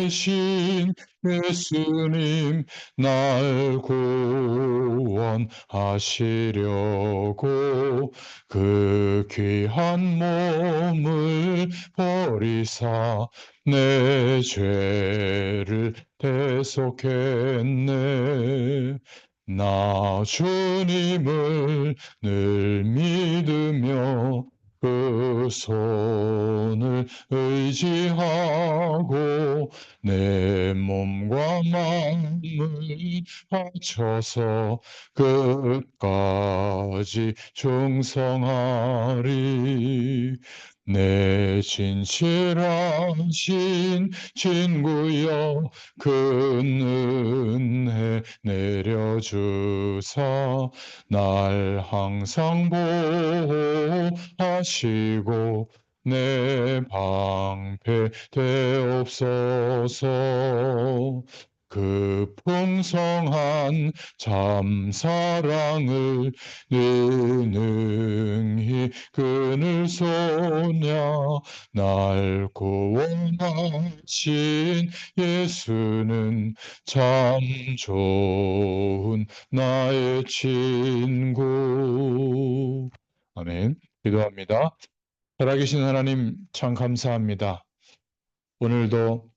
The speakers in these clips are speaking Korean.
되신 예수님 날 구원하시려고 그 귀한 몸을 버리사 내 죄를 대속했네. 나 주님을 늘 믿으며 그 손을 의지하고 내 몸과 마음을 바쳐서 끝까지 충성하리. 내 진실하신 친구여 큰 은혜 내려주사 날 항상 보호하시고 내 방패 되옵소서. 그 풍성한 참 사랑을 능히 그늘 쏘냐. 날 구원하신 예수는 참 좋은 나의 친구. 아멘. 기도합니다. 살아계신 하나님, 참 감사합니다. 오늘도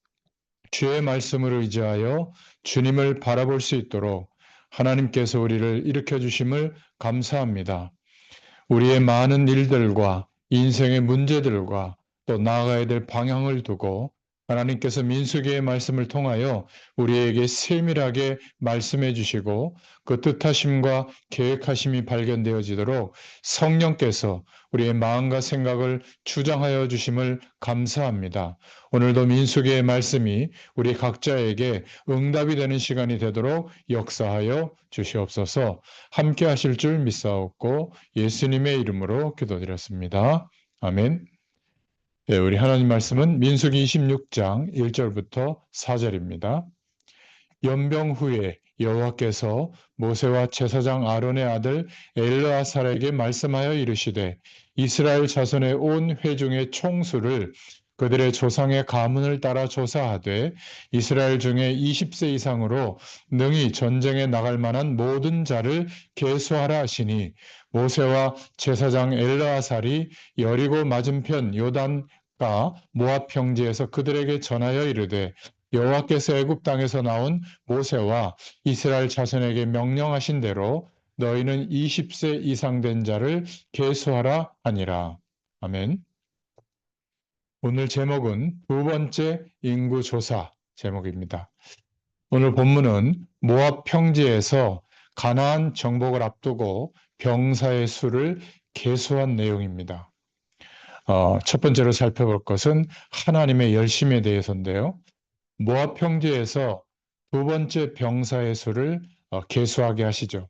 주의 말씀을 의지하여 주님을 바라볼 수 있도록 하나님께서 우리를 일으켜 주심을 감사합니다. 우리의 많은 일들과 인생의 문제들과 또 나아가야 될 방향을 두고 하나님께서 민수기의 말씀을 통하여 우리에게 세밀하게 말씀해 주시고 그 뜻하심과 계획하심이 발견되어지도록 성령께서 우리의 마음과 생각을 주장하여 주심을 감사합니다. 오늘도 민수기의 말씀이 우리 각자에게 응답이 되는 시간이 되도록 역사하여 주시옵소서. 함께 하실 줄 믿사옵고 예수님의 이름으로 기도드렸습니다. 아멘. 네, 우리 하나님 말씀은 민수기 26장 1절부터 4절입니다. 연병 후에 여호와께서 모세와 제사장 아론의 아들 엘르아살에게 말씀하여 이르시되 이스라엘 자손의 온 회중의 총수를 그들의 조상의 가문을 따라 조사하되 이스라엘 중에 20세 이상으로 능히 전쟁에 나갈 만한 모든 자를 계수하라 하시니 모세와 제사장 엘르아살이 여리고 맞은편 요단가 모압 평지에서 그들에게 전하여 이르되 여호와께서 애굽 땅에서 나온 모세와 이스라엘 자손에게 명령하신 대로 너희는 20세 이상 된 자를 계수하라 하니라. 아멘. 오늘 제목은 두 번째 인구조사 제목입니다. 오늘 본문은 모압 평지에서 가나안 정복을 앞두고 병사의 수를 계수한 내용입니다. 첫 번째로 살펴볼 것은 하나님의 열심에 대해서인데요. 모압 평지에서 두 번째 병사의 수를 계수하게 하시죠.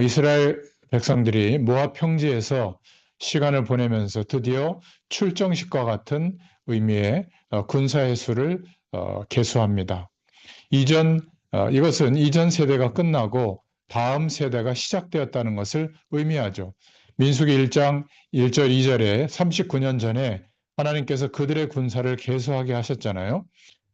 이스라엘 백성들이 모압 평지에서 시간을 보내면서 드디어 출정식과 같은 의미의 군사의 수를 계수합니다. 이것은 이전 세대가 끝나고 다음 세대가 시작되었다는 것을 의미하죠. 민수기 1장 1절 2절에 39년 전에 하나님께서 그들의 군사를 계수하게 하셨잖아요.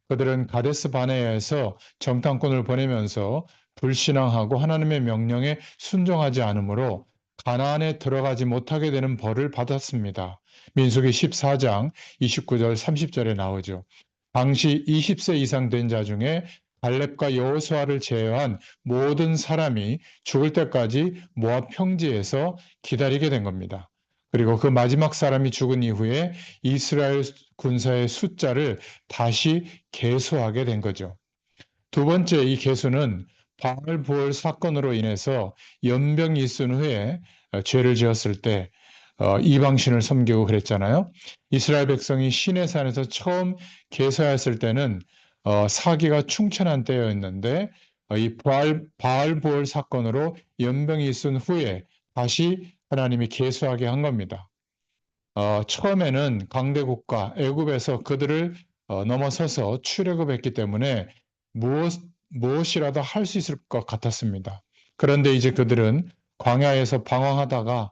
그들은 가데스 바네아에서 정탐꾼을 보내면서 불신앙하고 하나님의 명령에 순종하지 않으므로 가나안에 들어가지 못하게 되는 벌을 받았습니다. 민수기 14장 29절 30절에 나오죠. 당시 20세 이상 된 자 중에 갈렙과 여호수아를 제외한 모든 사람이 죽을 때까지 모압 평지에서 기다리게 된 겁니다. 그리고 그 마지막 사람이 죽은 이후에 이스라엘 군사의 숫자를 다시 계수하게 된 거죠. 두 번째 이 계수는 바알부올 사건으로 인해서 연병이 있은 후에 죄를 지었을 때 이방신을 섬기고 그랬잖아요. 이스라엘 백성이 시내산에서 처음 계수하였을 때는 사기가 충천한 때였는데 이 바알부올 사건으로 연병이 있은 후에 다시 하나님이 계수하게 한 겁니다. 처음에는 강대국가 애굽에서 그들을 넘어서서 출애굽했기 때문에 무엇이라도 할 수 있을 것 같았습니다. 그런데 이제 그들은 광야에서 방황하다가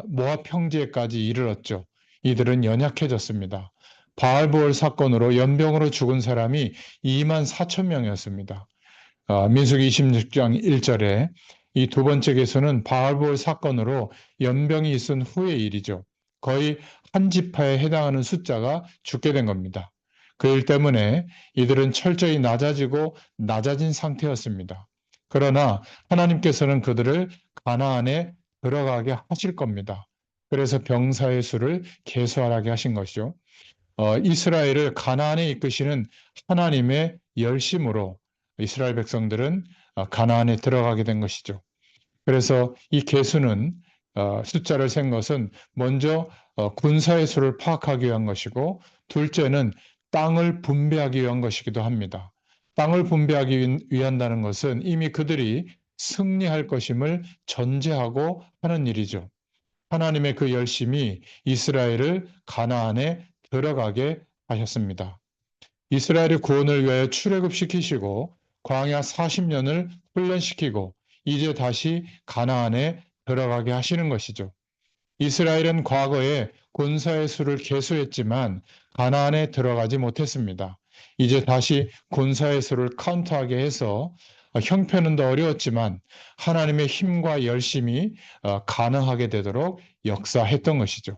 모압 평지에까지 이르렀죠. 이들은 연약해졌습니다. 바알보을 사건으로 연병으로 죽은 사람이 2만 4천 명이었습니다. 민수기 26장 1절에 이 두 번째 개수는 바알보을 사건으로 연병이 있은 후의 일이죠. 거의 한 지파에 해당하는 숫자가 죽게 된 겁니다. 그 일 때문에 이들은 철저히 낮아진 상태였습니다. 그러나 하나님께서는 그들을 가나안에 들어가게 하실 겁니다. 그래서 병사의 수를 계수하게 하신 것이죠. 이스라엘을 가나안에 이끄시는 하나님의 열심으로 이스라엘 백성들은 가나안에 들어가게 된 것이죠. 그래서 이 계수는 숫자를 센 것은 먼저 군사의 수를 파악하기 위한 것이고, 둘째는 땅을 분배하기 위한 것이기도 합니다. 땅을 분배하기 위한다는 것은 이미 그들이 승리할 것임을 전제하고 하는 일이죠. 하나님의 그 열심이 이스라엘을 가나안에 들어가게 하셨습니다. 이스라엘의 구원을 위하여 출애굽시키시고 광야 40년을 훈련시키고 이제 다시 가나안에 들어가게 하시는 것이죠. 이스라엘은 과거에 군사의 수를 계수했지만 가나안에 들어가지 못했습니다. 이제 다시 군사의 수를 카운트하게 해서 형편은 더 어려웠지만 하나님의 힘과 열심이 가능하게 되도록 역사했던 것이죠.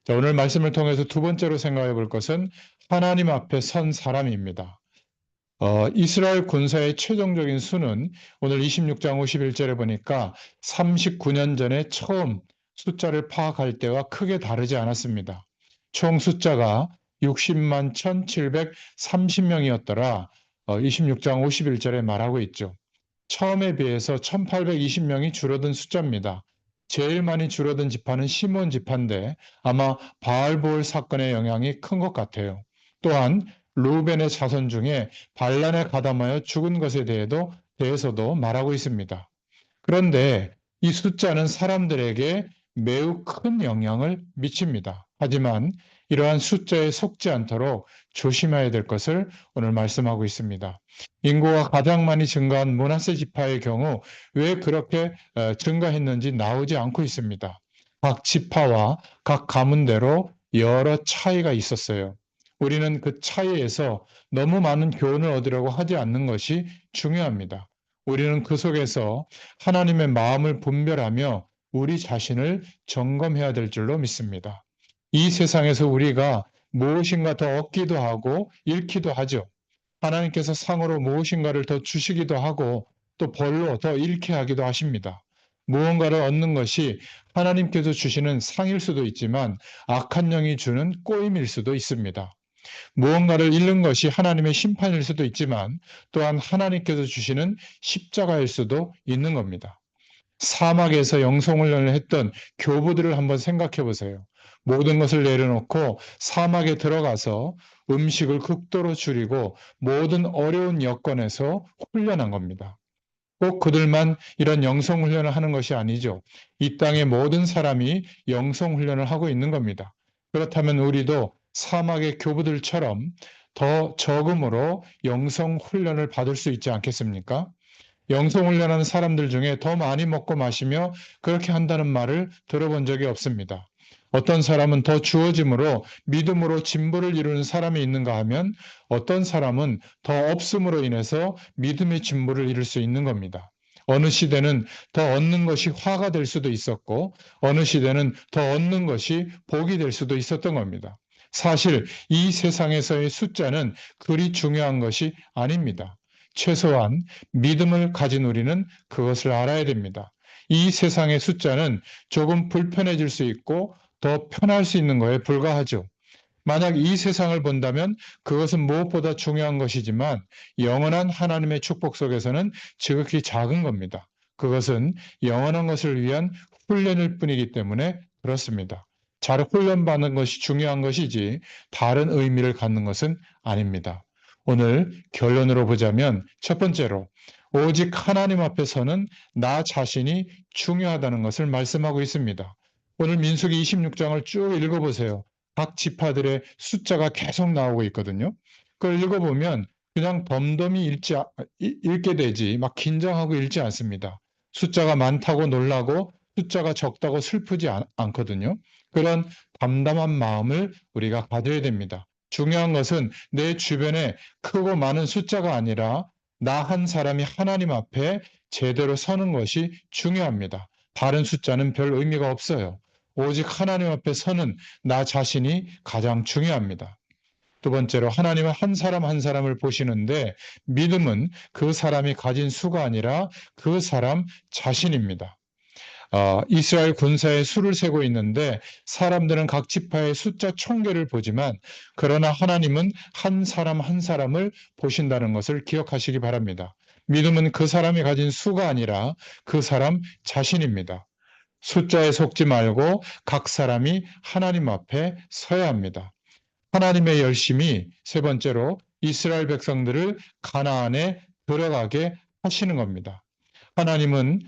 자, 오늘 말씀을 통해서 두 번째로 생각해 볼 것은 하나님 앞에 선 사람입니다. 이스라엘 군사의 최종적인 수는 오늘 26장 51절에 보니까 39년 전에 처음 숫자를 파악할 때와 크게 다르지 않았습니다. 총 숫자가 60만 1730명이었더라 26장 51절에 말하고 있죠. 처음에 비해서 1820명이 줄어든 숫자입니다. 제일 많이 줄어든 지파는 시몬 지파인데 아마 바알보을 사건의 영향이 큰 것 같아요. 또한 루벤의 자손 중에 반란에 가담하여 죽은 것에 대해서도 말하고 있습니다. 그런데 이 숫자는 사람들에게 매우 큰 영향을 미칩니다. 하지만 이러한 숫자에 속지 않도록 조심해야 될 것을 오늘 말씀하고 있습니다. 인구가 가장 많이 증가한 므낫세 지파의 경우 왜 그렇게 증가했는지 나오지 않고 있습니다. 각 지파와 각 가문대로 여러 차이가 있었어요. 우리는 그 차이에서 너무 많은 교훈을 얻으려고 하지 않는 것이 중요합니다. 우리는 그 속에서 하나님의 마음을 분별하며 우리 자신을 점검해야 될 줄로 믿습니다. 이 세상에서 우리가 무엇인가 더 얻기도 하고 잃기도 하죠. 하나님께서 상으로 무엇인가를 더 주시기도 하고 또 벌로 더 잃게 하기도 하십니다. 무언가를 얻는 것이 하나님께서 주시는 상일 수도 있지만 악한 영이 주는 꼬임일 수도 있습니다. 무언가를 잃는 것이 하나님의 심판일 수도 있지만 또한 하나님께서 주시는 십자가일 수도 있는 겁니다. 사막에서 영성훈련을 했던 교부들을 한번 생각해 보세요. 모든 것을 내려놓고 사막에 들어가서 음식을 극도로 줄이고 모든 어려운 여건에서 훈련한 겁니다. 꼭 그들만 이런 영성훈련을 하는 것이 아니죠. 이 땅의 모든 사람이 영성훈련을 하고 있는 겁니다. 그렇다면 우리도 사막의 교부들처럼 더 적음으로 영성훈련을 받을 수 있지 않겠습니까? 영성훈련하는 사람들 중에 더 많이 먹고 마시며 그렇게 한다는 말을 들어본 적이 없습니다. 어떤 사람은 더 주어짐으로 믿음으로 진보를 이루는 사람이 있는가 하면 어떤 사람은 더 없음으로 인해서 믿음의 진보를 이룰 수 있는 겁니다. 어느 시대는 더 얻는 것이 화가 될 수도 있었고 어느 시대는 더 얻는 것이 복이 될 수도 있었던 겁니다. 사실 이 세상에서의 숫자는 그리 중요한 것이 아닙니다. 최소한 믿음을 가진 우리는 그것을 알아야 됩니다. 이 세상의 숫자는 조금 불편해질 수 있고 더 편할 수 있는 거에 불과하죠. 만약 이 세상을 본다면 그것은 무엇보다 중요한 것이지만 영원한 하나님의 축복 속에서는 지극히 작은 겁니다. 그것은 영원한 것을 위한 훈련일 뿐이기 때문에 그렇습니다. 잘 훈련받는 것이 중요한 것이지 다른 의미를 갖는 것은 아닙니다. 오늘 결론으로 보자면 첫 번째로 오직 하나님 앞에서는 나 자신이 중요하다는 것을 말씀하고 있습니다. 오늘 민수기 26장을 쭉 읽어보세요. 각 지파들의 숫자가 계속 나오고 있거든요. 그걸 읽어보면 그냥 덤덤히 읽게 되지 막 긴장하고 읽지 않습니다. 숫자가 많다고 놀라고 숫자가 적다고 슬프지 않거든요. 그런 담담한 마음을 우리가 가져야 됩니다. 중요한 것은 내 주변에 크고 많은 숫자가 아니라 나 한 사람이 하나님 앞에 제대로 서는 것이 중요합니다. 다른 숫자는 별 의미가 없어요. 오직 하나님 앞에 서는 나 자신이 가장 중요합니다. 두 번째로 하나님은 한 사람 한 사람을 보시는데 믿음은 그 사람이 가진 수가 아니라 그 사람 자신입니다. 이스라엘 군사의 수를 세고 있는데 사람들은 각 지파의 숫자 총계를 보지만 그러나 하나님은 한 사람 한 사람을 보신다는 것을 기억하시기 바랍니다. 믿음은 그 사람이 가진 수가 아니라 그 사람 자신입니다. 숫자에 속지 말고 각 사람이 하나님 앞에 서야 합니다. 하나님의 열심이 세 번째로 이스라엘 백성들을 가나안에 들어가게 하시는 겁니다. 하나님은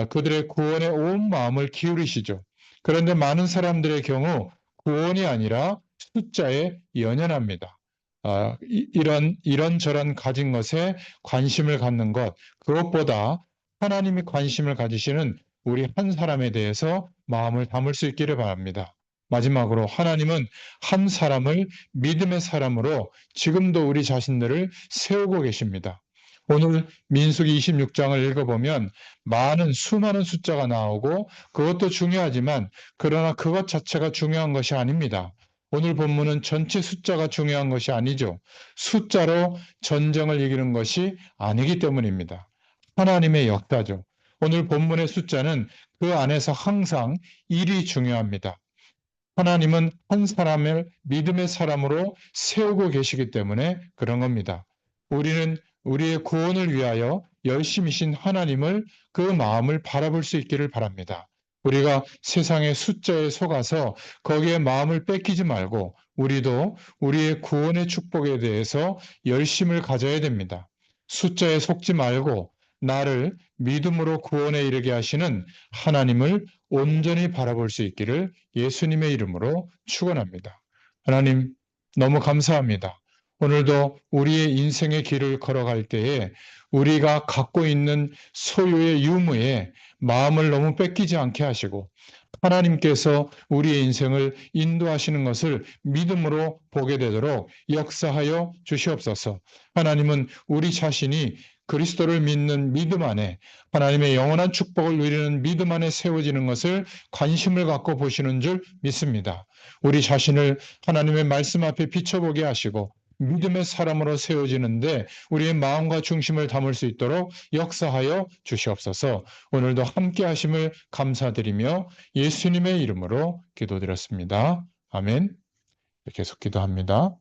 그들의 구원에 온 마음을 기울이시죠. 그런데 많은 사람들의 경우 구원이 아니라 숫자에 연연합니다. 이런저런 가진 것에 관심을 갖는 것, 그것보다 하나님이 관심을 가지시는 우리 한 사람에 대해서 마음을 담을 수 있기를 바랍니다. 마지막으로 하나님은 한 사람을 믿음의 사람으로 지금도 우리 자신들을 세우고 계십니다. 오늘 민수기 26장을 읽어보면 수많은 숫자가 나오고 그것도 중요하지만 그러나 그것 자체가 중요한 것이 아닙니다. 오늘 본문은 전체 숫자가 중요한 것이 아니죠. 숫자로 전쟁을 이기는 것이 아니기 때문입니다. 하나님의 역사죠. 오늘 본문의 숫자는 그 안에서 항상 일이 중요합니다. 하나님은 한 사람을 믿음의 사람으로 세우고 계시기 때문에 그런 겁니다. 우리는 우리의 구원을 위하여 열심이신 하나님을 그 마음을 바라볼 수 있기를 바랍니다. 우리가 세상의 숫자에 속아서 거기에 마음을 뺏기지 말고 우리도 우리의 구원의 축복에 대해서 열심을 가져야 됩니다. 숫자에 속지 말고 나를 믿음으로 구원에 이르게 하시는 하나님을 온전히 바라볼 수 있기를 예수님의 이름으로 축원합니다. 하나님 너무 감사합니다. 오늘도 우리의 인생의 길을 걸어갈 때에 우리가 갖고 있는 소유의 유무에 마음을 너무 뺏기지 않게 하시고 하나님께서 우리의 인생을 인도하시는 것을 믿음으로 보게 되도록 역사하여 주시옵소서. 하나님은 우리 자신이 그리스도를 믿는 믿음 안에 하나님의 영원한 축복을 누리는 믿음 안에 세워지는 것을 관심을 갖고 보시는 줄 믿습니다. 우리 자신을 하나님의 말씀 앞에 비춰보게 하시고 믿음의 사람으로 세워지는데 우리의 마음과 중심을 담을 수 있도록 역사하여 주시옵소서. 오늘도 함께 하심을 감사드리며 예수님의 이름으로 기도드렸습니다. 아멘. 계속 기도합니다.